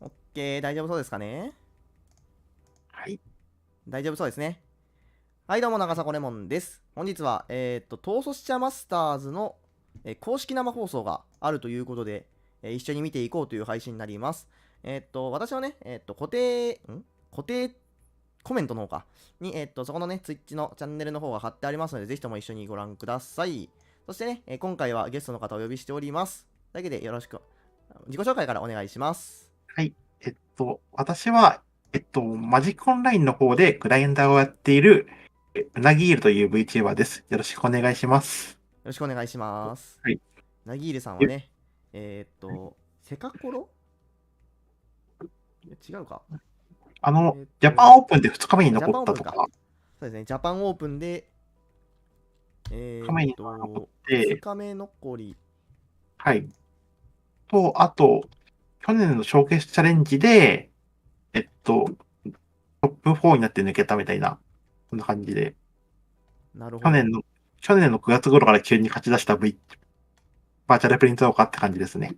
OK、大丈夫そうですかね。はい。大丈夫そうですね。はい、どうも、長迫レモンです。本日は、統率者マスターズの、公式生放送があるということで、一緒に見ていこうという配信になります。私はね、固定コメントの方かに、そこのね、ツイッチのチャンネルの方が貼ってありますので、ぜひとも一緒にご覧ください。そしてね、今回はゲストの方をお呼びしております。だけでよろしく、自己紹介からお願いします。はい。私は、マジックオンラインの方でグラインダーをやっている、うなぎーるという VTuber です。よろしくお願いします。よろしくお願いします。はい。なぎーるさんはえね、セカコロいや違うか。ジャパンオープンで2日目にジャ残パンオープンか。ったとか、そうですね、ジャパンオープンで、2日目に残っ2て、日目残り、はい。あと、去年のショーケースチャレンジで、トップ4になって抜けたみたいな、そんな感じで、なるほど。去年の、去年の9月頃から急に勝ち出した バーチャルプリントウォーカーって感じですね。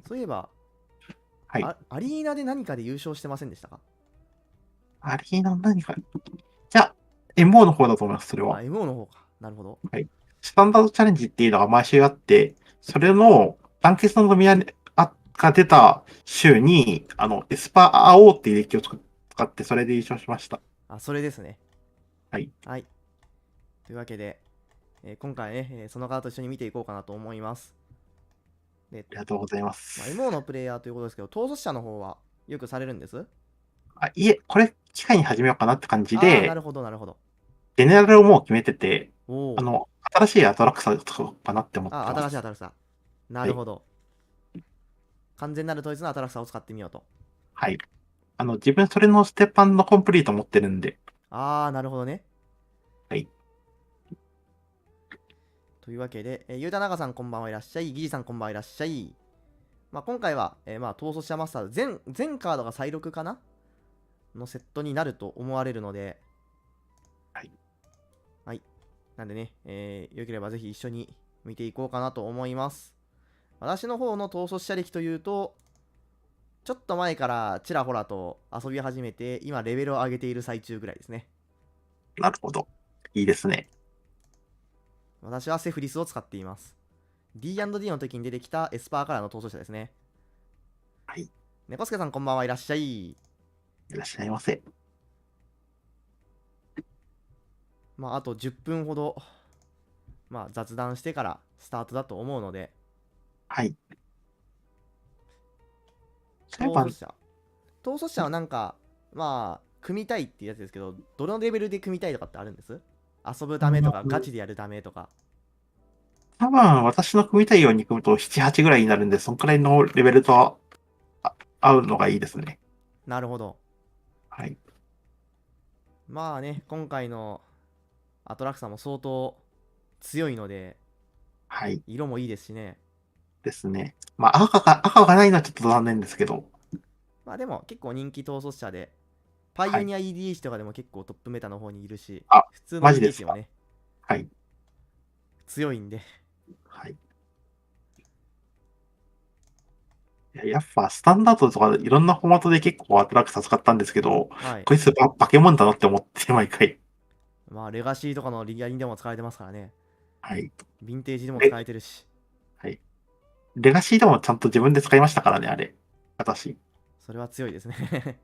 そういえば、はい。アリーナで何かで優勝してませんでしたか？アリーナ何か、じゃあ、MO の方だと思います、それは。MO の方か。なるほど。はい。スタンダードチャレンジっていうのが毎週あって、それの団結の宮が出た週に、エスパー AO っていうデッキを使って、それで優勝しました。それですね。はい。はい。というわけで、今回ね、その方と一緒に見ていこうかなと思います。で、ありがとうございます。MO のプレイヤーということですけど、統率者の方はよくされるんです？いえ、これ、機会に始めようかなって感じなで、るほど、なるほど。ゼネラルをもう決めてて、おお。新しいアトラクション使おうかなって思ってます。新しい新しさ。なはい。るほど。完全なる統一の新しさを使ってみようと。はい。自分それのステパンのコンプリート持ってるんで、なるほどね。はい。というわけで、ゆうたながさんこんばんはいらっしゃい。ぎじさんこんばんはいらっしゃい。今回は、統率者マスターズ全カードが再録かなのセットになると思われるので、はい。はい。なんでね、よければぜひ一緒に見ていこうかなと思います。私の方の統率者歴というと、ちょっと前からちらほらと遊び始めて、今レベルを上げている最中ぐらいですね。なるほど。いいですね。私はセフリスを使っています。D&D の時に出てきたエスパーカラーの統率者ですね。はい。猫助さんこんばんはいらっしゃい。いらっしゃいませ。あと10分ほど、雑談してからスタートだと思うので、はい。そういえば、統率者。統率者はなんか、組みたいっていうやつですけど、どのレベルで組みたいとかってあるんです？遊ぶためとか、ガチでやるためとか。多分私の組みたいように組むと7、8ぐらいになるんで、そのくらいのレベルと合うのがいいですね。なるほど。はい。まあね、今回のアトラクサも相当強いので、はい。色もいいですしね。ですね。まあ、赤がないのはちょっと残念ですけど。でも結構人気統率者で、パイはい。オニア EDH とかでも結構トップメタの方にいるし、あ、普通の マジです EDH もか。ね、はい。強いんで。はい。やっぱスタンダードとかいろんなフォーマットで結構アトラクター使ったんですけど、はい。こいつ化け物だなって思って毎回。レガシーとかのリアリンでも使われてますからね。はい。ヴィンテージでもレ、使えてるし、はい。レガシーでもちゃんと自分で使いましたからね、あれ。私。それは強いですね。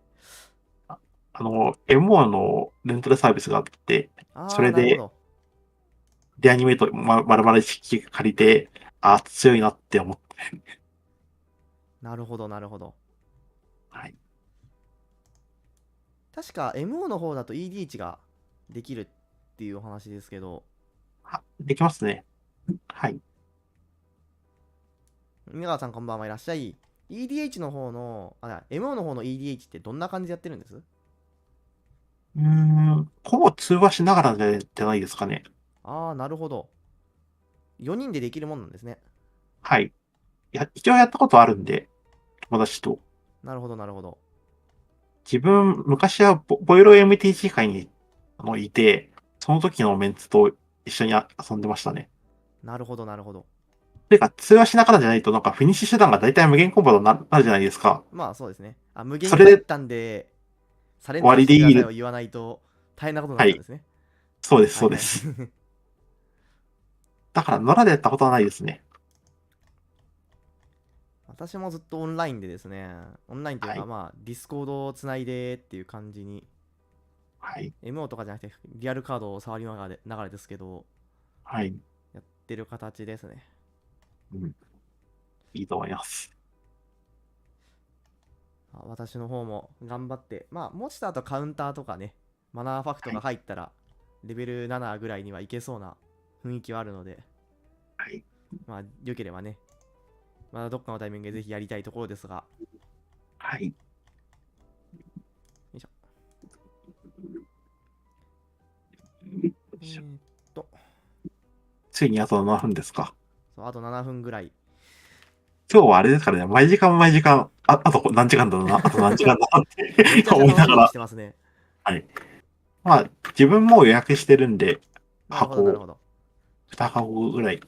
MO のレンタルサービスがあって、それで、なるほど。リアニメート、丸々一式借りて、強いなって思って。なるほど、なるほど。はい。確か MO の方だと EDH ができるっていうお話ですけど、できますね。はい。皆川さんこんばんはいらっしゃい。EDH の方の、MO の方の EDH ってどんな感じでやってるんです？ほぼ通話しながらじゃないですかね。なるほど。4人でできるもんなんですね。はい。一応やったことあるんで、友達と。なるほど、なるほど。自分、昔はボイロ MTG 会にいて、その時のメンツと一緒に遊んでましたね。なるほど、なるほど。というか、通話しながらじゃないと、なんかフィニッシュ手段が大体無限コンボとなるじゃないですか。まあそうですね。無限それでに入ったんで、サレン終わダーしてくだりでいい。さいを言わないと大変なことになっはい。ちゃうんですね。そうです、はいはい。そうです。だから、野良でやったことはないですね。私もずっとオンラインでですね、オンラインというか、はい。まあ、ディスコードをつないでっていう感じに、はい。MO とかじゃなくて、リアルカードを触りながらですけど、はい。やってる形ですね。うん。いいと思います。私の方も頑張って、まあ、持ちた後カウンターとかね、マナーファクトがはい。入ったら、レベル7ぐらいにはいけそうな雰囲気はあるので、はい。まあ、良ければね、まだどっかのタイミングでぜひやりたいところですが、はい。よいしょ。えーっと、ついにあと7分ですか。そうあと7分ぐらい。今日はあれですからね、毎時間毎時間、あと何時間だろうな、あと何時間だなってめちゃくちゃ楽しみに思いながら、してますね。はい。まあ、自分も予約してるんで、なるほど、なる箱、ほど。2箱ぐらい。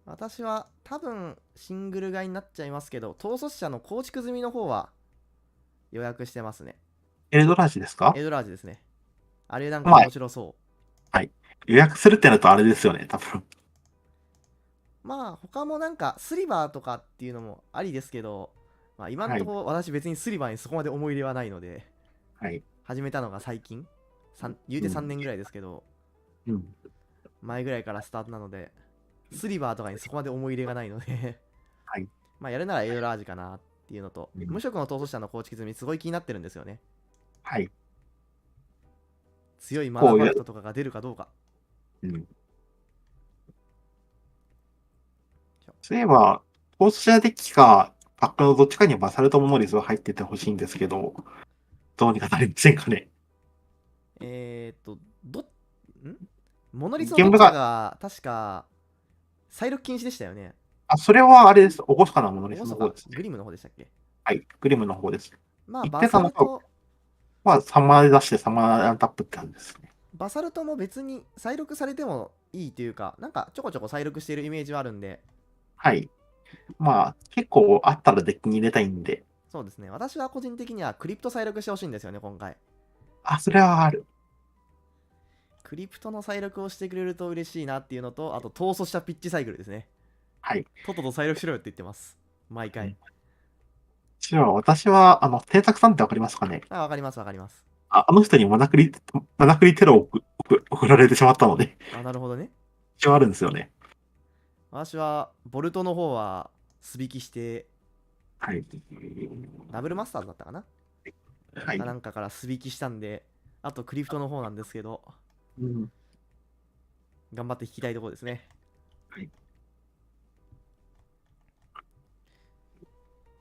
私は多分シングル買いになっちゃいますけど、統率者の構築済みの方は予約してますね。エルドラージですか？エドラージですね。あれなんかまあ、面白そはい。予約するってなるとあれですよね、多分。う。まあ他もなんかスリバーとかっていうのもありですけど、まあ今んはい。とこ私別にスリバーにそこまで思い入れはないので、はい。始めたのが最近、言うて3うん。年ぐらいですけど、うん。前ぐらいからスタートなので、スリバーとかにそこまで思い入れがないのではい。まあやるならエドラージかなっていうのと、うん。無色の統率者の構築済みすごい気になってるんですよね。はい。強いマナこうや、ファクトとかが出るかどうか。うん。そういえば、投資者デッキか、パックのどっちかにバサルトモノリスは入っててほしいんですけど、どうにかなりませんかね。えーっと、ど、んモノリスのどっちかゲームが、が確か再録禁止でしたよね。あ、それはあれです。おごそかなモノリスおごその方ですね。かグリムの方でしたっけ？はい。グリムの方です。まあ、言っバてたのが、サルト、サマーで出してサマータップって感じですね。バサルトも別に再録されてもいいというか、なんかちょこちょこ再録しているイメージはあるんで、はい。まあ、結構あったらデッキに入れたいんで。そうですね。私は個人的にはクリプト再録してほしいんですよね、今回。あ、それはある。クリプトの再録をしてくれると嬉しいなっていうのと、あと、逃走したピッチサイクルですね。はい。とっとと再録しろよって言ってます。毎回。うん。私は、制作さんってわかりますかね？あ、わかります、わかります。あの人にマナクリテロを送られてしまったので、あ、なるほどね。一応あるんですよね。私は、ボルトの方は、素引きして、はい。ダブルマスターズだったかなはい。なんかから素引きしたんで、あとクリプトの方なんですけど、うん。頑張って引きたいところですね。はい。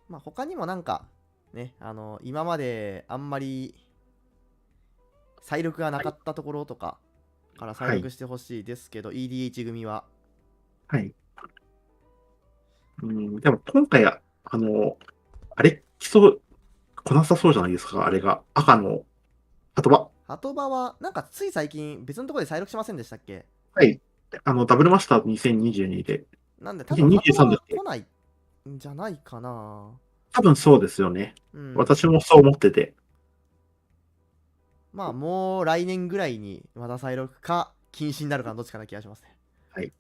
まあ、他にもなんか、ね、今まであんまり再録がなかったところとかから再はい。録してほしいですけど、EDH 組は。はい。うん。でも今回、あれ、基礎来なさそうじゃないですか、あれが。赤の、後場。鳩場は、なんかつい最近別のところで再録しませんでしたっけ？はい。ダブルマスター2022で。なんで多分鳩場2023だっけ？は来ないんじゃないかな。多分そうですよね。うん。私もそう思ってて。まあもう来年ぐらいにまた再録か禁止になるかのどっちかな気がしますね。はい。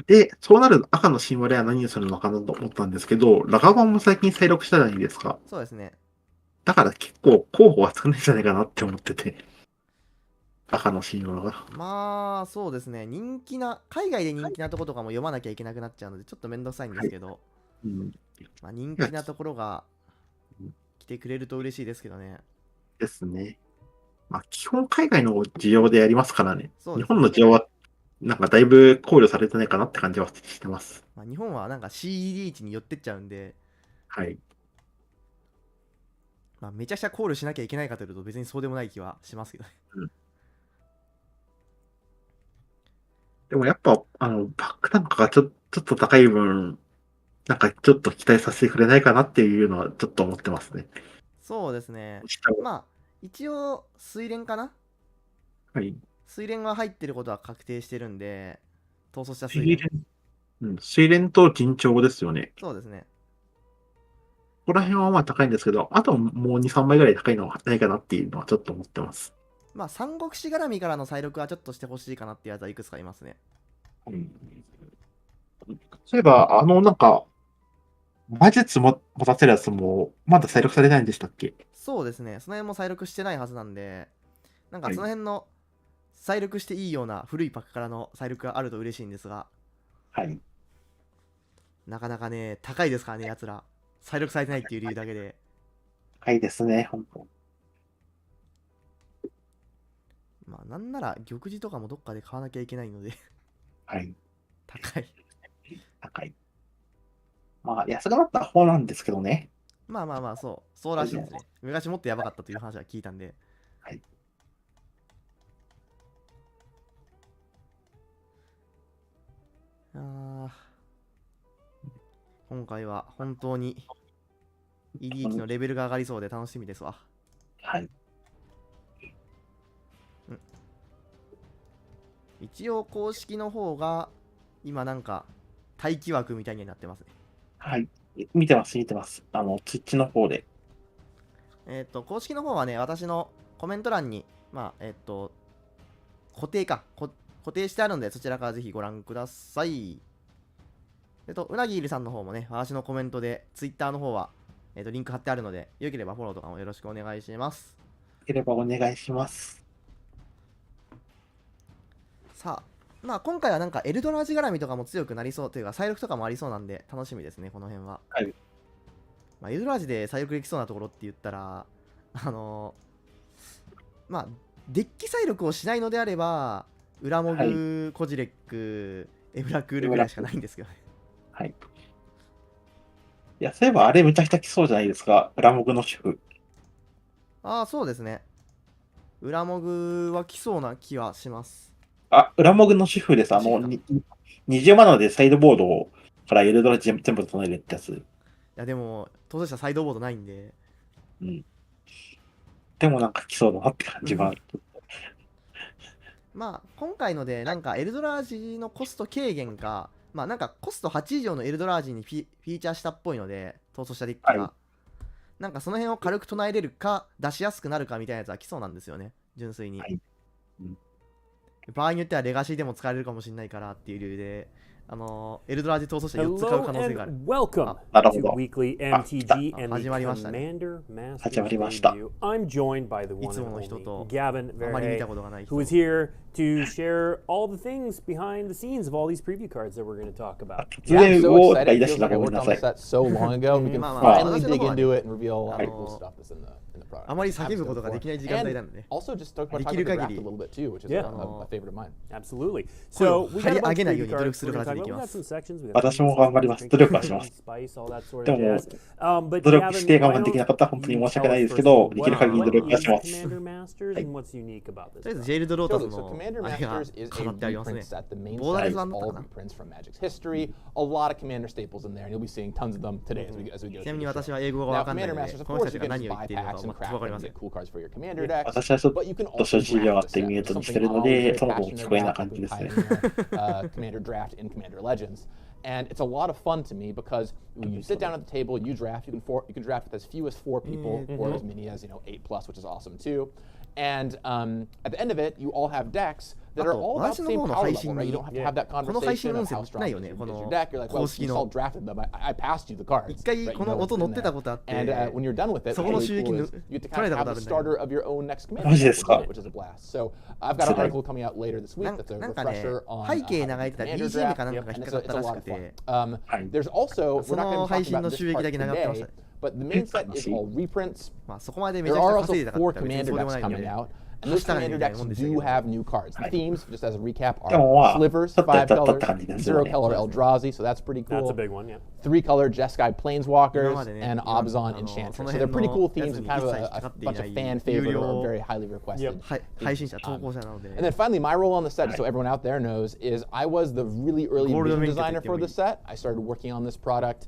で、そうなると赤のシンボルは何にするのかなと思ったんですけど、ラガバンも最近再録したじゃないですか。そうですね。だから結構候補は少ないんじゃないかなって思ってて。赤のシンボルが。まあそうですね。海外で人気なところとかも読まなきゃいけなくなっちゃうのでちょっとめんどくさいんではい。すけど、うん。いまあ人や、気なところが来てくれると嬉しいですけどね。ですね。まあ、基本海外の需要でやりますからね。日そうですね。本の需要は、なんかだいぶ考慮されてないかなって感じはしてます。まあ、日本はなんか CEDH に寄ってっちゃうんで、はい。まあ、めちゃくちゃ考慮しなきゃいけないかというと別にそうでもない気はしますけどね。うん。でもやっぱ、バック単価がちょっと高い分、なんかちょっと期待させてくれないかなっていうのはちょっと思ってますね。そうですね。下は。まあ、一応、水蓮かな。はい。水蓮は入ってることは確定してるんで、逃走した水蓮。シーレン。うん、水蓮と緊張ですよね。そうですね。ここら辺はまあ高いんですけど、あともう2、3倍ぐらい高いのはないかなっていうのはちょっと思ってます。まあ、三国志絡みからの再録はちょっとしてほしいかなっていうやつはいくつかいますね。うん、そういえば、魔術も持たせるやつも、まだ再録されないんでしたっけ？そうですね。その辺も再録してないはずなんで、なんかはい。その辺の再録していいような古いパックからの再録があると嬉しいんですが、はい。なかなかね、高いですからね、やつら。再録されてないっていう理由だけで。高いですね、本当。まあ、なんなら玉璽とかもどっかで買わなきゃいけないのではい。高い。高い。まあ、安くなった方なんですけどね。まあまあまあ、そうらしいですね。昔もっとやばかったという話は聞いたんで。はい。今回は本当に ED 機のレベルが上がりそうで楽しみですわ。はい。一応公式の方が今なんか待機枠みたいになってますね。はい。見てます、見てます。ツイッチの方で。公式の方はね、私のコメント欄に、まあ、固定してあるので、そちらからぜひご覧ください。うなぎりさんの方もね、私のコメントで、Twitter の方は、リンク貼ってあるので、よければフォローとかもよろしくお願いします。よければお願いします。さあ、まあ今回はなんかエルドラージ絡みとかも強くなりそうというか、再録とかもありそうなんで、楽しみですね、この辺は。はい。まあ、エルドラージで再録できそうなところって言ったら、まあ、デッキ再録をしないのであれば、ウラモはい。グ、コジレック、エブラクールぐらいしかないんですけどね。はい。いや、そういえばあれめちゃくちゃ来そうじゃないですか。裏モグの主婦。ああ、そうですね。ウラモグは来そうな気はします。あ、裏モグの主婦です。主婦か。20マナでサイドボードからエルドラ全部整えるってやつ。いや、でも、当事者サイドボードないんで。うん。でもなんか来そうだなって感じはある。まあ、今回ので、なんかエルドラージのコスト軽減か、まあ、なんかコスト8以上のエルドラージにフィーチャーしたっぽいので、逃走したデッキはい。が。なんかその辺を軽く唱えれるか、出しやすくなるかみたいなやつは来そうなんですよね。純粋に。はい。うん、場合によってはレガシーでも使われるかもしれないからっていう理由で、エルドラージ逃走者4つ買う可能性がある。Welcome なるほ to ど。Weekly あ、来た。MTG and the 始まりましたね。 Commander 始ま Masters りました。 debut. I'm joined by the い one つ and もの人 only と Gavin あまり見 Verhey, たことがない who 人。 is here to share all the things behind the scenes of all these preview cards that we're going to talk あ about. 突 Yeah, 然 I'm so をとか excited. 言い It 出し feels た like ら I ごめん worked な on さ the い。set so long ago. We can まあまあ、 finally 私の dig 方は into ね、 it and reveal あ all the cool の stuff that's in the product. あまり I'm 叫ぶ so ことが looking できない forward. 時間帯 And なので、 also just talk about でき talking る about the 限 draft a り little bit too, which is Yeah. a favorite of mine. Absolutely. 声を So we 張 got り a 上 bunch げ of ないよう preview に努力 cards す we're る going to 形 talk でい about. き We ま got some す。sections. We got 私も themes, 頑張ります。努 drinking 力はしま games, す。 spice, all that sort of でも、 jazz. 努 But 力し Gavin, て我 why 慢できな don't かったら本当に you 申し訳 tell ない us ですけ first ど、 of で all きる限り what 努力は is します。 Commander Masters はい。 and what's unique about と this りあえず、 product? ジェイルド・ロータス Totally. So の Commander あれが Masters is 飾 a ってありますね。 reprint set. The main ボーダ set レ is ス版だった all かな。 reprints from Magic's history. A lot of Commander staples in there, and you'll be seeing tons of them today as we go ちなみ through に the 私 show. は英語が Now, わかんない Commander ので、 Masters, of この人 course, たち you が can 何 just を言っ buy ているのか packs 全 and くわ craft かり them ま and せん。 get cool cards for your Commander で、 decks. 私はちょっ But you can と also 初心者 draft は the って見え set. とに Something してるの all で、 very その方 passionate 聞こえな about 感 who've じ been ですね。 pioneering Commander Draft in Commander Legends. And it's a lot of fun to me because when you sit down at the table, you draft. You can draft with as few as 4 people or as many as 8 plus, which is awesome too. And at the end of it, you all have decks that あ are と、 all about 私 the の same 方の power 配 level, 信 right? You に don't have to have that この配信 conversation 音 of 声 how な strong いよね。 is こ your の deck. You're like, 公 well, 式 you の all drafted them. I passed you the cards. 一回 right? こ You の know 音 what's 乗 in ってた there. ことあって、 And when you're done with it, そ what's この really 収益 cool の is you get to 取られ kind た of ことあ have る the んだけど、 starter of your own next Commander マジ deck, ですか？ which is a blast. So I've got an article coming out later this week that's a なんかね、 refresher on 背景 how 流 to れてた do Commander BGM か draft, なんかが引 and っ it's か a, かった it's a らし lot く of て、 fun. はい。 There's also, そ we're not の going to 配 talk 信 about の this 収益 part だけ流ってました today, ね。but the main set is all reprints. まあそこまでめち There ゃくち are ゃ also 稼いでたか 4ったら別に Commander そうでも decks ないん coming で、 out, and は those したらみ Commander たいな decks もんでしたけ do ど、 have new cards. The themes, just as a recap, で are もまあ、 Slivers, ちょっとや 5 っちゃったっ colors, て感じですよ 0ね。 color Eldrazi, so that's pretty That's a cool. big one, yeah. 3 color Jeskai 今 Planeswalkers, までね、 and 今 Abzan その Enchantress. So 辺 they're pretty の cool や themes つ and に kind 一 of 切引っ a かかってい bunch な of い fan 有 favorite or 料 very highly requested 配信 themes. 者、投稿者なので、 And then finally, my role on the set, just so everyone out there knows, is I was the really early Gold vision Ring designer for the Detective. set. I started working on this product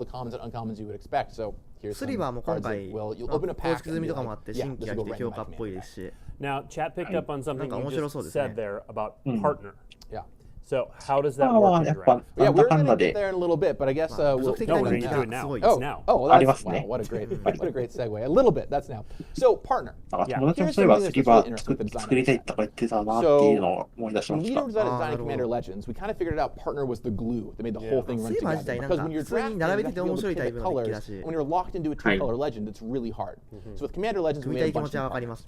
the commons and uncommons you would expect. So here's スリ some バーも今 cards 回 that will you'll open a 公 pack 式 and 済み be とか like, もあって yeah, 新規 this が will 来 go て right 強 in 化っ my ぽい commander で deck. すし Now, chat picked up on something you 面白 just そうですね。 said there about Mm. partner. Yeah. So how does that まあ work や in っぱ draft? Yeah, なんだ we're かん going だ to get で there in a little bit, but I guess 部 we'll 族的 No, な we're 人 gonna 気 do it が now. すごい Oh, It's now. oh, well, あり that's ますね。 wow, what a great segue. A little bit. That's now. So partner. なんか Yeah. 友達も Here's そういえば something ス that's リ really バー interesting with the design 作りたいとか言ってたなっていうのを思い出し When まし we た。 decided to Ah, design Commander なるほど。 Legends, we kind of figured out partner was the glue that made the Yeah. whole thing run セーバー together. 自体なん Because か when you're 普通に drafting, 並 you べ have てて to be 面 able to 白いタイ pivot プのデッキ colors. だし When you're locked into a two-color legend, it's really hard. So with Commander Legends, 組み we た made い a 気持 bunch ちは of わかります。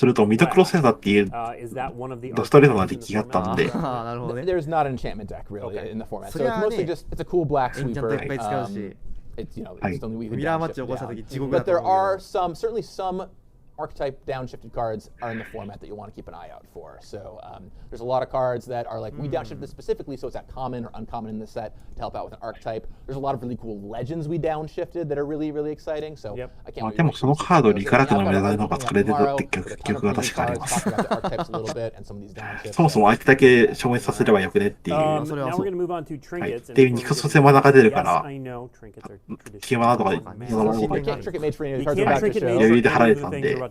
するとミドクロセーザーっていう Is that one of the ストレートなデッキがあったんで、ああ、なるほどね。 There's not an enchantment deck really Okay. in the format, そ so り it's ゃあね、 mostly just it's a cool black エンチャントいっ sweeper. ぱい使うし、 It's you know はい。 just only we ミラーマッチ起こした時地獄だ But と there 思う are け some certainly some archetype downshifted cards are in the format that you want to keep an eye out for. So there's a lot of cards that are like we downshifted this specifically, so it's at common or uncommon in this set to help out with an archetype. There's a lot of really cool legends we downshifted that are really really exciting. So Yep. I can't まあ wait でも to その see カード those. リカラクの Yeah, メ I've ダ got ルの a が lot 作れてたっ tomorrow て with a 記 ton 憶 of が premium 確かあり cards, ます。 talk about the archetypes a little bit and some of these downshifts. そもそも相手だけ消滅させればよくねっていう、 Now それは we're そう going to move on to trinkets. で、ニコソセマナが出るか Yes, ら、 I know trinkets are キーマナとか traditional. で、そのまま I can't trick it made for any of the You cards can't are back to trick it show. made 余裕 for で any 払え of た the ん things で we're about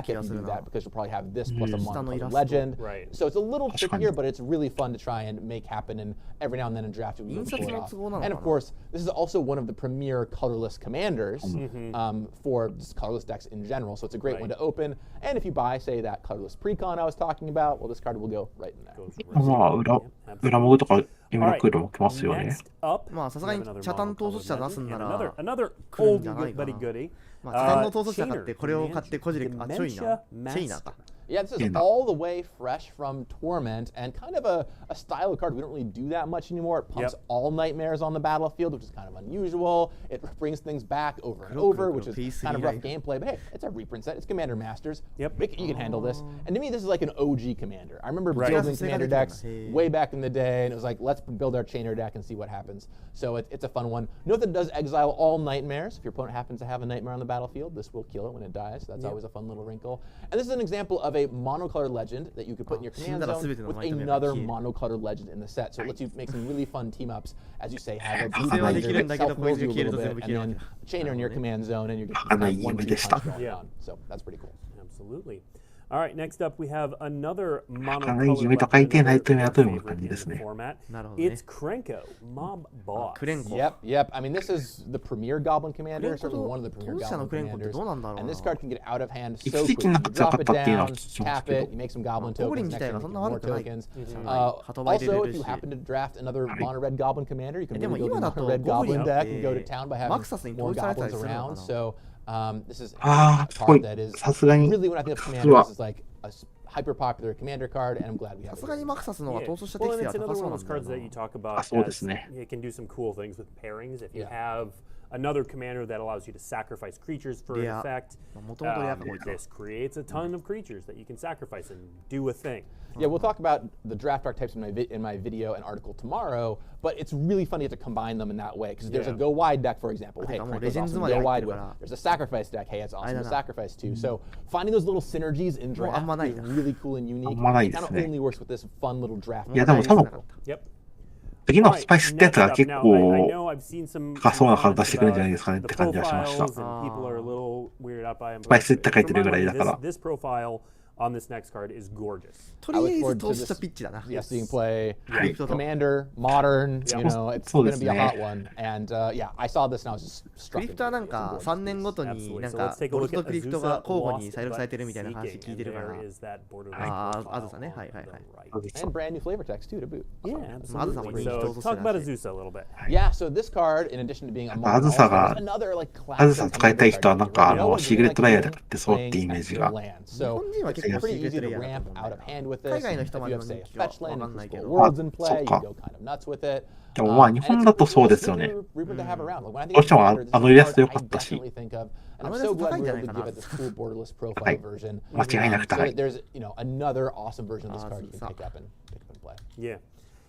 that 気 deck が can す do るな that because you'll probably have this plus a 下のイラ mono スト。 legend. Right. So it's a little 確かに。 trickier, but it's really fun to try and make happen. And every now and then in draft, you'll be able to 印刷 pull it の off. 都合なの And か of な。 course, this is also one of the premier colorless commanders for just colorless decks in general. So it's a great one to open. And if you buy, say, that colorless precon I was talking about, well, this card will go right in there. Goes まあ、裏モグとか今のクールも来ますよね。 Next up, まあさすがに we have another チャタン mono 統率者出すん legend な and ら another 来るん oldie じゃないか but な。 goodie. まあチャタンの統率者買ってこれを買ってこじれあちょいな Dementia チェイナーか。 Yeah, this is all the way fresh from Torment and kind of a style of card we don't really do that much anymore. It pumps Yep. all nightmares on the battlefield, which is kind of unusual. It brings things back over and over, which is kind of rough gameplay. But hey, it's a reprint set. It's Commander Masters. Yep. You can handle this. And to me, this is like an OG Commander. I remember Right. building Yeah, Commander so decks they got it. way back in the day, and it was like, let's build our Chainer deck and see what happens. So it's a fun one. Note that it does exile all nightmares. If your opponent happens to have a nightmare on the battlefield, this will kill it when it dies. So that's always a fun little wrinkle. And this is an example of a monocolored legend that you could put in your command zone with another monocolored legend in the set. So it lets you make some really fun team ups, as you say, have a blue commander that self-mills you a little bit, and then Chainer in your command zone, and you're getting kind of 1-2 punch going on. So that's pretty cool. Absolutely. All right, next up we have another かなり夢と書いてないというのはどういう感じですね。 format. なるほどね。 It's Krenko, Mob Boss. クレンコ。 Yep. I mean, this is the premier Goblin Commander, Krenko certainly one of the premier 統率者の Goblin クレンコって Commanders. どうなんだろうな。 And this card can get out of hand so 一時 quickly. 期なん You か強 drop かっ it たっていうのは down, 聞きま tap すけ it, ど you make some Goblin ゴブリン tokens, 自 next 体 turn は you そん get な more 悪くない。 tokens. 鳩場入れ Also, れ if る you し。 happen to draft another mono red Goblin Commander, you can でも really build 今 a だと mono red ゴブリン Goblin っ deck and go to て town by マ having クサスに more 統一されたり goblins するの around. かな。 So this is a ああ、すご card い that is さすがに really when I think of Commander, this is like a hyper popular Commander card, and I'm glad we have さ it. すがにマクサスの方が Yeah. 統率者 Well, 適 and 性 it's は another 高そう one of なん those だよ cards that you な。 talk about. そうですね。 It can do some cool things with pairings. If you Yeah. have another commander that allows you to sacrifice creatures for an Yeah. effect, もともとレアかこいつは。 this creates a ton of creatures that you can sacrifice and do a thing. Yeah, we'll talk about the draft archetypes in my video and article tomorrow, but it's really fun to combine them in that way, because there's a Yeah. go wide deck, for example. Hey, もう Krenko's Legends awesome まで to 入 go って wide る with. から。 There's a sacrifice deck. Hey, it's awesome to あれだな。 sacrifice too. So finding those little synergies in もうあんま draft ない is な。 really cool and unique. あんまないで It す kind ね。 of only works with this fun little draft. いや、でも多分 Yep. 次のスパイスってやつが結 Now, I 構 know I've seen some 深そうなカード出してくるんじゃ comments ないですかねっ about て the 感じはしました。 profiles, and people are a little weirded out by them. スパイスって書いてるぐらいだから。 This profile on this next card is gorgeous. とりあえず統率者ピッチだな。 Yes, you can play Yeah. Commander, Modern, Yeah. you know, it's So going to be a this- hot one. And yeah, I saw this and I was just ク struck. リプトはなんか3年ごとに Absolutely. なん So か let's take a ボル look ト at クリプトが Azusa 交互に Lost 再録されてるみたいな but 話聞いてる Seeking, か and ら there is that borderline あー profile アズサね。はい on はいはい。 the right. And brand new flavor text too to boot. Yeah, Azusaも absolutely. 人気 So 投 talk 資 about だし。 Azusa a little bit. Yeah, so this card, in addition to being a ぱ modern, アズサが also another like アズサ classic 使いたい commander 人は card なん that か you know, シークレットライヤーで買ってそうってイメージ playing が。 land. 日 So 本人は結構 pretty シークレッ easy トレ to イヤーだ ramp と思うん out だ of よ。 hand with 海 this. 外の If 人ま you で have の say 人 a 気は fetch land わ and かんない physical けど。 worlds in そ play, っ you か。 go kind of nuts with it. でもまあ日 And 本 it's だと a そう cool ですよね。 reprint to have around. Like, when I think どう of しても Commander, this is あのイラスト a 良 card か I ったし。 definitely think of, and あ I'm のイラ so スト glad 高いん we じゃ were ない able か to な。 give it this cool borderless は profile い。 version. 間違いなく So 高い。 there's another awesome version of this card you can Azusa. pick up and play. Yeah.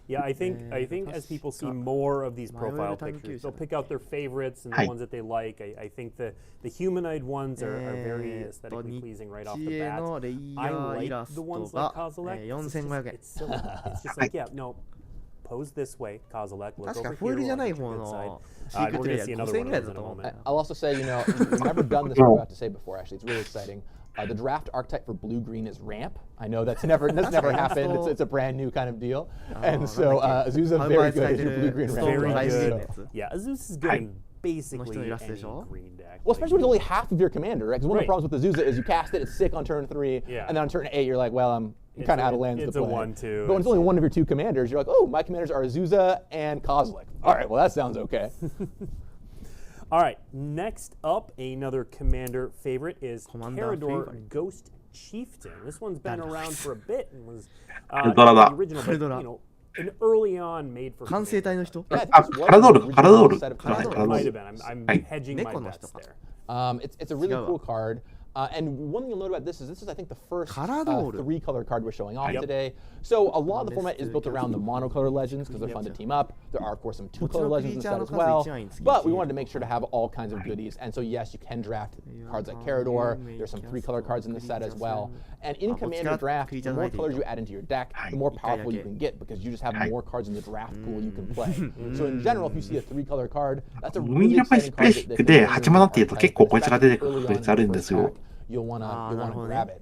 Yeah, I think as people see more of these profile Mayoru pictures, Tankyu they'll pick out their favorites and the はい ones that they like. I think the humanoid ones are very えーっと aesthetically pleasing right off 日 the へ bat. のレイヤ I ーイ like ラス the ト ones が like Kozilek. It's 4500 円。 just silly. It's just like, yeah, no, pose this way, Kozilek. Look 確か over フォイ here ルじゃ on ない the 方 good side. のシークレッ We're トレイ gonna ヤ see ー another 5000円 one ぐらい of だ those と in a 思うん moment. だよ。 I'll also say, you know, we've never done this, what I'm about to say before, actually. It's really exciting. The draft archetype for blue-green is ramp. I know that's never happened. It's a brand new kind of deal. And so Azusa very good as your blue-green ramp. Very Right. good. Right. Yeah, Azus is good in basically Right. any green deck. Well, especially when it's only half of your commander, right? Because one of the Right. problems with Azusa is you cast it, it's sick on turn 3, Yeah. and then on turn 8 you're like, well, I'm It's kind of a- out of lands it's to a play. 1/2. But when it's only one of your two commanders, you're like, oh, my commanders are Azusa and Kozilek. All right, well, that sounds okay. All right, next up, another commander favorite is Commander Carador favorite. Ghost Chieftain. This one's been around for a bit and was Dora not da. the original, but Dora. an early on made for 完成 Commander. 体の人 Yeah, I think Ah, this was Carador, the original Carador. set of Carador. It commanders. might have been. I'm Right. hedging my Neko no bets人か。 there. It's a really違うわ。 cool card. And one thing you'll note about this is I think, the first Carador. 3-color card we're showing off Yep. today. So a lot of the This format is is built around the monocolor legends because they're fun to team up. There are, of course, some 2-color Mochiro legends in the set as creature well. の数一番につき But we 1 wanted to make sure to have all kinds of goodies. And so, yes, you can draft cards like Carador. There's some 3-color cards in the set as well. And in Commander Draft, the more colors you add into your deck, the more powerful you can get because you just have more cards in the draft pool you can play. So in general, if you see a 3-color card, that's a ミ really ニラパイス exciting プレ card シッ that クで8マナって言うと結構こいつが出てくる確率あるんですよ。you'll want to grab it.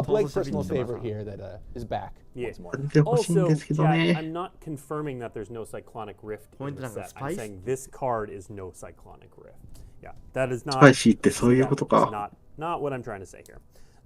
a Blake personal そうそう favorite here that is back Yeah. once more. これで欲しいん Also, ですけど chat, ね。 I'm not confirming that there's no Cyclonic Rift in the Point set. spice? I'm saying this card is no Cyclonic Rift. Yeah, that is ス not. パイシーってそういうこと It's か。 not what I'm trying to say here.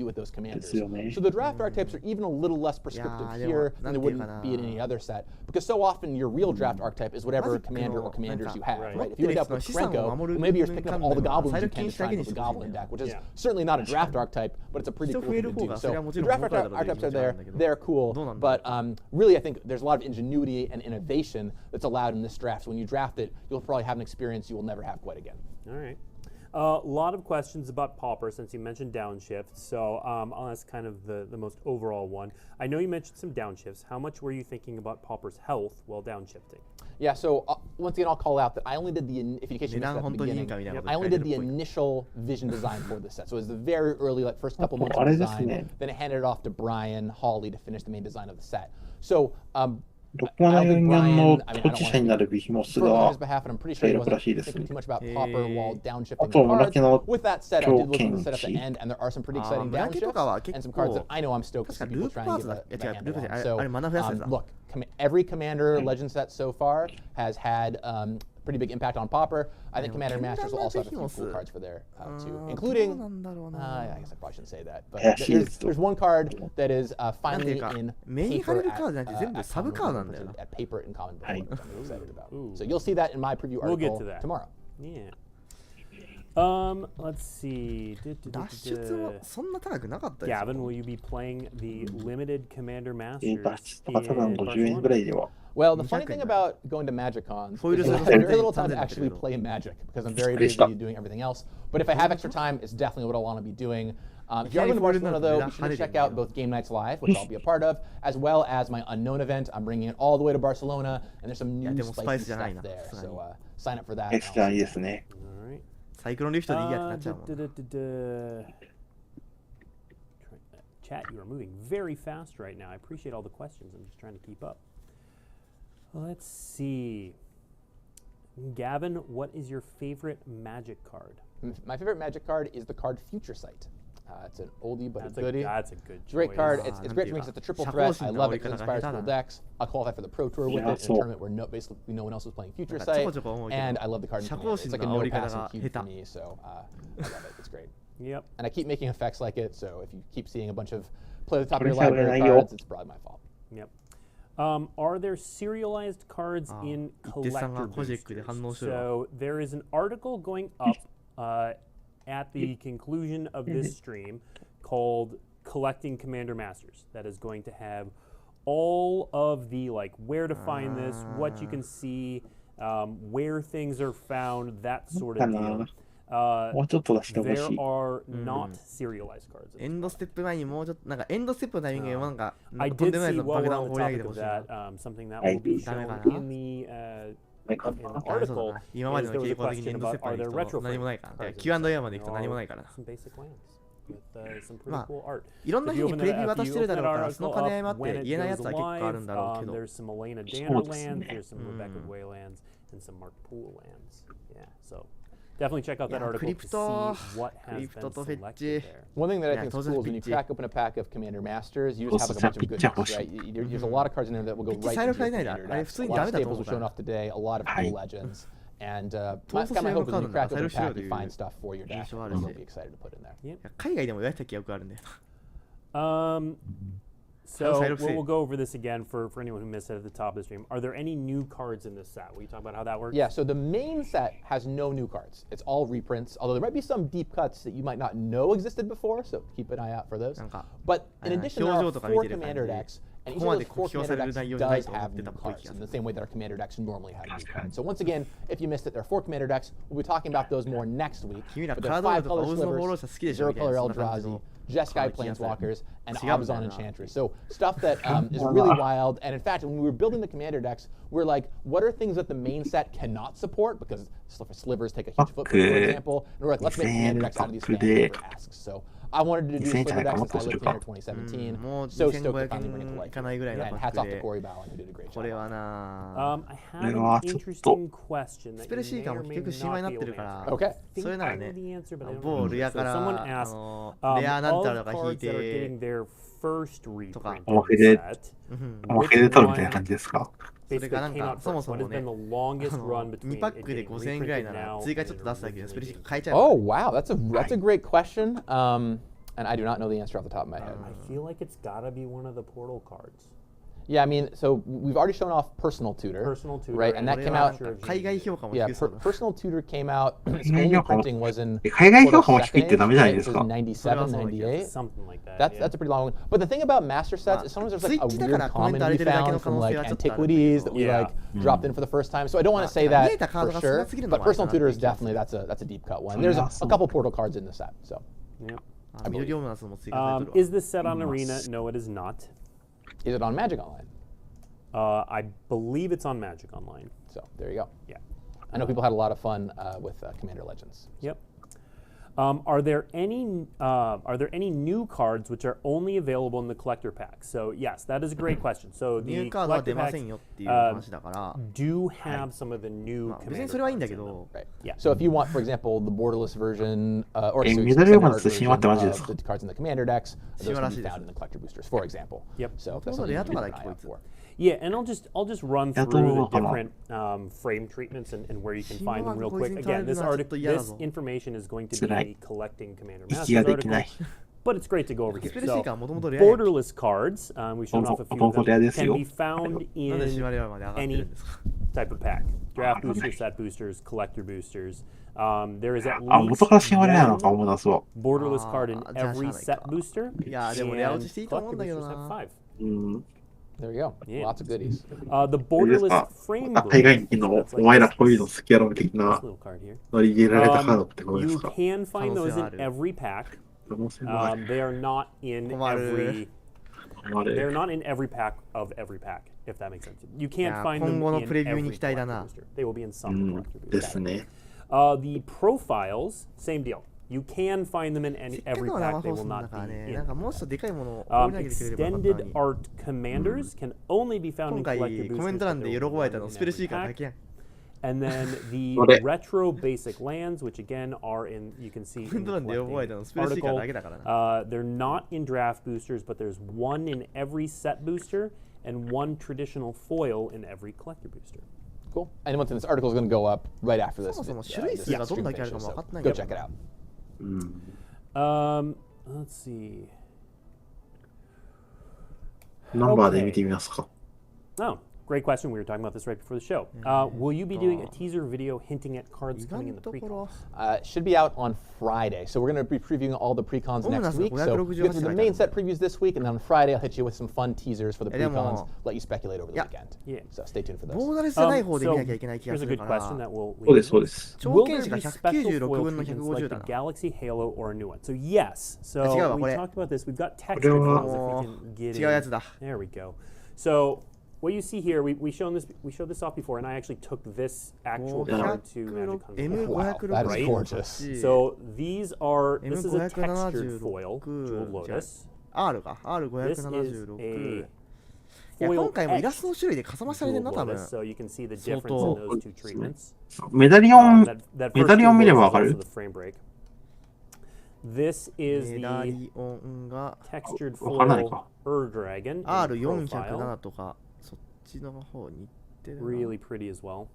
do with those commanders. ですよね。 So the draft archetypes are even a little less prescriptive Yeah, here than they でも、なんていうかな。 wouldn't be in any other set, because so often your real draft archetype is whatever commander or commanders you have, right? If you end up with Franco, well, maybe you're picking up all the goblins you can to try and build the goblin deck, which is certainly not a draft archetype, but it's a pretty cool thing to do. So the draft archetypes are there, they're cool, but really I think there's a lot of ingenuity and innovation that's allowed in this draft. So when you draft it, you'll probably have an experience you will never have quite again. All right. A lot of questions about Pauper since you mentioned downshift. So I'll ask kind of the most overall one. I know you mentioned some downshifts. How much were you thinking about Pauper's health while downshifting? Yeah, so once again, I'll call out that I only did the, if you missed it at the beginning, I only did the initial vision design for this set. So it was the very early, like first couple months of design. Then I handed it off to Brian Hawley to finish the main design of the set. So 674年の統治者になるビヒモスが I'm pretty sure he ら wasn't しいです thinking ね。 too much about Pauper while あ downshifting と the 村 cards. 木の With that said, I did look at the 剣 set at the 士 end, and there are some pretty exciting 村木とかは downshift 結 and 構 some cards that I know I'm stoked to see 確か people ループ try パー and ツ get だ a いや違う handle ループじゃ on. ない So あれマナ増やすやつだ look, every commander legend set so far has had pretty big impact on Pauper. I think Commander Masters will also have a few cool cards for there too, including. I guess I probably shouldn't say that, but there's one card that is finally in paper at paper and common book, which I'm really excited about. So you'll see that in my preview article We'll get to that tomorrow. Yeah. Let's see. 脱出はそんな高くなかったですよ Gavin, will you be playing the limited Commander 脱 Masters 出とかただの50円ぐらいでは。 Well, the funny thing about going to Magic Cons is Foilers that I are have very little something time to actually different. play Magic because I'm very busy doing everything else. But if I have extra time, it's definitely what I want to be doing. If you're going to Barcelona, though, be sure to check out both Game Nights Live, which I'll be a part of, as well as my Unknown event. I'm bringing it all the way to Barcelona, and there's some new spicy stuff there. So sign up for that. エクストラいいですね。 All right. サイクロンリフトでいいやってなっちゃうもん Chat, you are moving very fast right now. I appreciate all the questions. I'm just trying to keep up. Let's see. Gavin, what is your favorite Magic card? My favorite Magic card is the card Future Sight. It's an oldie but a goodie. That's a good choice. Great card. It's great to make it a triple threat. I love it because it inspires cool decks. I'll qualify for the Pro Tour with it in a tournament where basically no one else was playing Future Sight. And I love the card in Command. It's like a no passing cube for me, so I love it. It's great. Yep. And I keep making effects like it, so if you keep seeing a bunch of play the top of your library cards, it's probably my fault. Yep. Are there serialized cards in collector boosters? So there is an article going up at the conclusion of this stream called Collecting Commander Masters that is going to have all of the like where to find this, what you can see, where things are found, that sort of deal. もうちょっと出してほし There い。 are not serialized cards. エンドステップ前にもうちょっとなんかエンドステップのタイミングでなんか I とん did でもない see の while 爆 we're 弾 on を the 放り上げ topic てほ of しいな that, something that will be shown in the article 今まで is の there was a 傾向的にエ question ンドステ about ップま are で there 行くと retro 何もないから cards Q&A まで行くと何もないから some basic lands with some pretty まあ cool art. いろんな If 人 you に open プレビュー that, 渡 if し you てる open だ that ろうからその article 兼ね合い up もあっ when て it 言えないや goes つは結構ある live, んだろうけど there's some Elena Dana そうですね。 lands, there's some Rebecca Way lands, and some Mark Poole lands. Yeah, so definitely check out that Yeah, article to Crypto- see what has been Crypto to selected fetch. there. One thing that I Yeah, think is those cool are is when you big. crack open a pack of Commander Masters, you just have like a bunch of Those are goodness, big. right? There's a lot of cards in there that will go right into your Commander decks. A lot of staples were shown off today, a lot of cool legends. And my hope is when you crack open a pack, you find stuff for your deck that you'll be excited to put in there. 海外でも言われた記憶があるんだよ So Outside of we'll go over this again for anyone who missed it at the top of the stream. Are there any new cards in this set? Will you talk about how that works? Yeah, so the main set has no new cards. It's all reprints, although there might be some deep cuts that you might not know existed before, so keep an eye out for those. なんか But in addition, there are 表情とか見 four てる感じ commander decks, and each ここま of で those 酷 four 評さ commander れる decks 内容じゃない does と思っ have て new たっぽい cards 気が in す the る same way that our commander decks normally have new cards. So once again, if you missed it, there are four commander decks. We'll be talking about those more next week. 君ら But カ there ー are ドー five とか color オズのフォロー slivers, 者好きでしょ zero みたいな color そんな感じ Eldrazi, の Jeskai 気がする Planeswalkers, and 違うんだよ Abzan な Enchantress. So stuff that is really wild. And in fact, when we were building the commander decks, we're like, what are things that the main set cannot support? Because slivers take a huge footprint, for example. And we're like, let's make commander decks out of these fans for asks. So I wanted to do sliver decks since I lived here in 2017. So stoked to finally bring it to life. いかないぐらいの And パッ hats ク off to で Corey Bowen, who did a great こ job. れはな I have an interesting question ス that ペル you シー may カー or も may 結局神話にな not っ be て able る to から answer. Okay. I それ think な I ら know ね the answer, but I don't 某 know. ルアか So ら someone あ asked, のレアなんちゃら all と the か引い cards that are て getting their first reprint とか in モフェ the で set, モフェで取るみたいな感じですか。 それ basically がなん came か out そも first. そ What も has ね been the longest あの run between 2パッ it クで getting 5000円ぐらいな reprinted ら now 追加ちょっと出すだ and けでスペルシー originally カー変えちゃうから Oh, wow. That's a great question. And I do not know the answer off the top of my head. I feel like it's got to be one of the portal cards. Yeah, I mean, so we've already shown off Personal Tutor. Personal Tutor, right? And that これ came は out. 海外評価も Yeah, 低そうだ。 Personal Tutor came out. Its 海外 only 評価も printing was in 海外評価も Portal 低いってダメじゃないです Second か。 Age, it was 97, 98. Something like that. That's yeah. that's a pretty long one. But the thing about master sets is sometimes there's like a Switch だか weird らコメント common 荒れ we てるだけの found 可 from 能性 like はちょっとあるんだけど。 antiquities that we Yeah. like dropped in for the first time. So I don't want to say 見 that えたカード for が少 sure. なすぎるの But もあるか Personal なっていう Tutor is 気がする。 definitely that's a deep cut one. There's a couple portal cards in the set. So Yeah. あ緑オムナスも追加されてるわ。 Is this set on Arena? No, it is not. is it on Magic Online? I believe it's on Magic Online. So there you go. Yeah. I know people had a lot of fun with Commander Legends. Yep. Are there any new cards which are only available in the collector pack? So yes, that is a great question. So ニュ the ーカードは collector 出ま packs せんよっていう話だから、 do have some of the new まあ別に commander それはいいん cards だ in け them. ど、 Right. Yeah. So if you want, for example, the borderless version, or Eh, excuse me, Midori Omen standard って神話ってマジです version か？ of the cards in the commander decks, those can be 神話らしいです。 found in the collector boosters, for example. Yep. So ほとん that's ど something レ you アと can か keep だ an け eye こい out つ。 for. Yeah, and I'll just run Yeah, through the どうかな。 different frame treatments and where you can find them 神話 real がこいつ quick. に取られ Again, る this のはちょっ article, と嫌だ this ぞ。 information is going to 辛い。 be collecting Commander 息 Masters ができない。 article, but it's great to go over ス here. ペルシー So カーはもともとレアやん。 borderless cards, we've shown off a few 元 of 々レア them, です can よ。 be found なんで in シマレアまで上がってる any んですか。 type of pack. Draft boosters, set boosters, collector boosters. There is at あ、元から least 神話レアなのか、 one オムナスは。 borderless card in あー、じゃあ every しゃあないか。 set booster, いやでもレア and 落ちしていいと思う collector んだけど boosters have な。 5. うん。 There you go. Yeah. Lots of goodies. The borderless あ frame 海外 booster, の that's お前 like ら this, こういうの好きやろ的 this な little card here. 乗り入れられたカードってことです You か？ can find those in 可能性はある。 every pack. 可能性もある。 They are not in 困る。 every. あれ They're not in every pack of every pack, if that makes sense. You can't いや、 find them 今後の in プレビューに every 期待だ collector な。 booster. They will be in う some ん collector で boosters. すね。 The profiles, same deal. You can find them in せっ any かく every の生 pack. They 放 will 送だ not から be ね、 in. なんかもうちょっとでかいものを放り投げてくれればよかったの Extended に。 art commanders can only be found 今 in 回 collector コメン boosters. ト欄 but で there 喜 will be ばれた one の in スペル every シーカーだ pack. けやん。 And then the それ。 retro basic lands, which again are in, you can see コメン in ト the 欄で喜ばれた collecting のスペルシーカー article. だけだからな。 They're not in draft boosters, but there's one in every set booster and one traditional foil in every collector booster. Cool. And once again, this article is going to go up right after this. そもそも this, 種類 this 数がどん stream だけあるか finishes, も分 so かってない go けど check it out. うん。 Let's see. ナンバーで見てみますか。 Oh, great question. We were talking about this right before the show. Will you be doing a teaser video hinting at cards 意 coming 外 in な the とこ pre-con? ろ。 It should be out on Friday. So we're going to be previewing all the pre-cons Oh, next that's week. like So 568 we get through the main set previews this week, and then on Friday I'll hit you with some fun teasers for the でも pre-cons. Let you speculate over the Yeah. weekend. Yeah. So stay tuned for ボ those. ーダレスじゃない方で見 So なきゃいけない気が here's す a る good か question ら that。we'll そう leave です、そう with. です。条 Will 件 there 値が be special 196 foil 分の treatments 150 like だ the な。 Galaxy Halo or a new one? So yes. So 違うわ、 we これ。 talked about this. We've got こ textured れ foils は if we can get 違うやつ in. だ。 There we go. So what you see here, we showed this off before, and I actually took this actual card to Magic Con. Wow, that is Right? gorgeous. So these are this is a textured M576 foil, Jeweled Lotus. R か。This is R576。 a いや、 foil 今回もイラス etched トの種類でかさ増しされてん Jeweled な、多分。 Lotus, so you can see the 相 difference 当。 in those two treatments. メダリオン、 That メ first ダリオン Jeweled 見ればわ Lotus か is る also the frame break. This is メダ the リオンが textured わかんない foil か。 Dragon in profile. R407 とか、そっちの方に行ってるな。 Really pretty as well.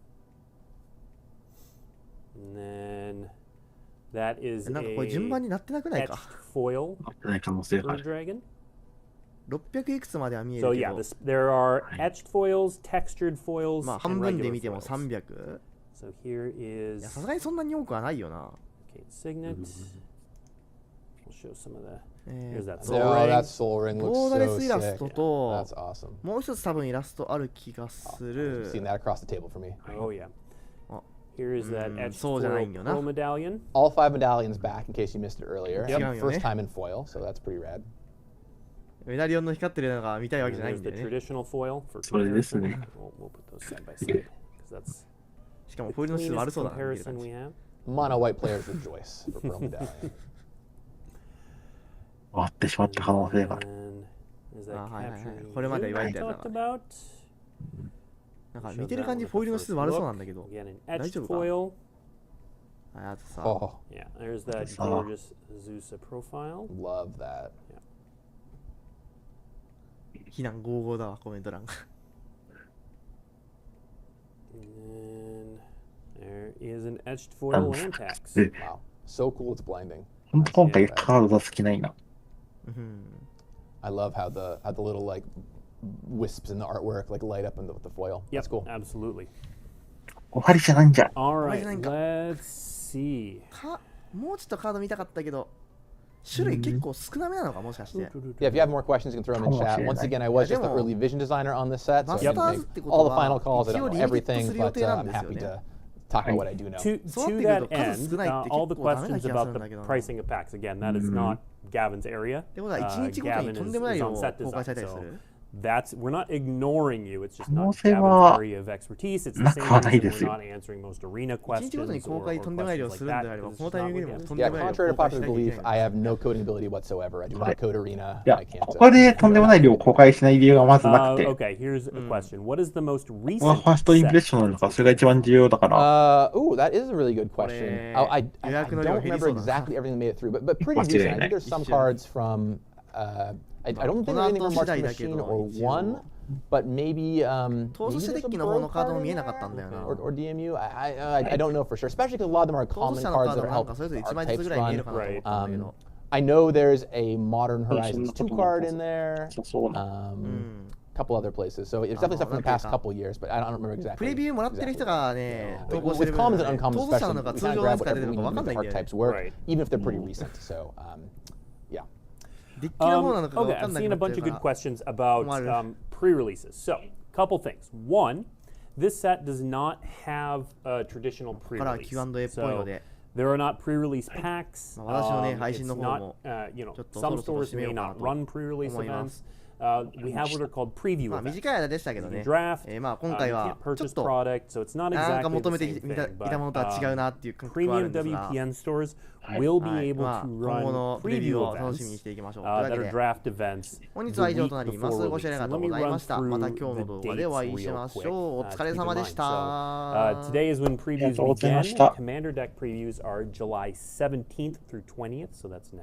And then that is なんかこれ順 a 番になってなくない etched か。 foil 合ってない可能性があ Ur る。 Dragon. 600いくつまでは見え So るけ yeah, ど、 there are etched foils, textured foils, まあ and 半分で regular 見ても foils. 300? So here いや、 is さすがにそんなに多くはないよな。 okay, Signet. We'll show some of the. え Here's ー that と soul Oh, ring. that soul ring ボー looks ダレ so スイラス sick. トと That's awesome. もう一つ多分イラストある気がす I've る。 seen that across the table for me. Oh yeah. Oh. Here is that etched そうじゃないん foil よな。 pearl medallion. All 5 medallions back in case you missed it earlier. Yep. And First time in foil, so that's pretty rad. メダリオンの光ってるのが見たいわけ And じゃない there's ん the だよね。 traditional foil for それですね。 We'll put those side by side because that's しかも the フォイルの質悪 cleanest そうだな。見てる comparison 感 we じ have. Mono white players rejoice for Pearl Medallion. 終わってしまった可能性がある。 And is that あ、はいはいはい。 capturing これまで you 言わ I れたやつだ talked から about? なんか見てる感じフォイルの質悪そうなんだけど。 Again, an 大 etched 丈夫か foil. はいあとさ、 Oh, Yeah, there's that Oh. gorgeous Zusa profile. love that. 非難55だわ、コメント欄が。 And then there is an etched foil land tax. え、 Wow. So cool it's blinding. ほんと今回カード出す気ないな。うん。 I love how the little like wisps in the artwork like light up with the foil. Yep, That's cool. absolutely. 終わりじゃないんじゃ。 All right, なんか let's see. もうちょっとカード見たかったけど、種類結構少なめなのか、もしかして。 Yeah, if you have more questions, you can throw them in chat. Once again, I was just the early vision designer on this set, so I didn't make all the final calls. I don't know everything, but I'm happy to talk about what I do know. To that end, all the questions about the pricing of packs, again, that is not Gavin's area. ってことは1日ごとにとんでもない量を公開されたりする？ We're not ignoring you. It's just not 可能性 Gavin's は area of expertise. It's the な same くはない reason です we're よ。 not answering most arena 1日ごとに questions 公 or 開とんでもない量 questions す like るんであ that れば、 because この it's タイミ not ングでも within とんで Yeah, もない量 contrary to 公開し popular なきゃいけ belief, ない。 I have no coding ability whatsoever. I do not code arena. いや I can't. ここでとんでもない量を公開しない理由がまずなくて、 Okay, here's a question. What is the most ここが recent ファーストインプレッ set? ションなのか、それが一番重要だから、 Ooh, that is a really good question. I don't remember exactly everything that made it through, but pretty recent. I think there's some cards from. I don't think there's anything from March Machine or One, but maybe 統率者デッキの方のカードも見えなかったんだよな。 or DMU. I don't know for sure, especially because a lot of them are 統 common 率者のカ cards ード that もなん help かそれぞれ1枚ずつ archetypes ぐらい見える run. かなと思ったんだけど。 I know there's a Modern Horizons 2 card in there. そうな。 Couple other places. So it's definitely stuff from the past couple years, but I don't remember プ exactly. レビューもらってる人がね、投 With 稿してる commons 分 and ね、 uncommons 統率者な especially, のか we 通 kind 常 of なん grab すか出 whatever てる we のか分 need か to ん make ない the んだよね。 archetypes work, Right. even if they're pretty recent. So, yeah. デッキの方なのかが Okay, 分かん I've なく seen な a って bunch る of か good ら。 questions about pre-releases. So, couple things. One, this set does not have a traditional から pre-release. Q&A っぽいの So で、 there are not pre-release packs. まあ私のね、配 It's 信の方 not, も you know, ちょっとそ some ろそろ stores 締めよ may うかな not と run pre-release 思います events. We have what are called preview まあ events. 短い間でしたけど You ね、 draft. まあ今 You 回 can't はちょっ purchase と product, so it's not なんか exactly 求め the て same いた thing. ものとは違うなっていう感覚はある Premium んですが、 WPN stores will be はい、 able まあ to 今後 run のプレビュー preview を楽しみに events していきましょう。という that わけ are で、 draft events 本日 the は以上 week となります。 before ご視聴あり release. が So とう let ご me ざい run ました。また through 今日の the 動画で dates お会いし real ましょ quick. う。お To 疲れ keep in 様で mind. し So, た。 today is when previews ありがとうございま begin. した。 Commander deck previews are July 17th through 20th, so that's next.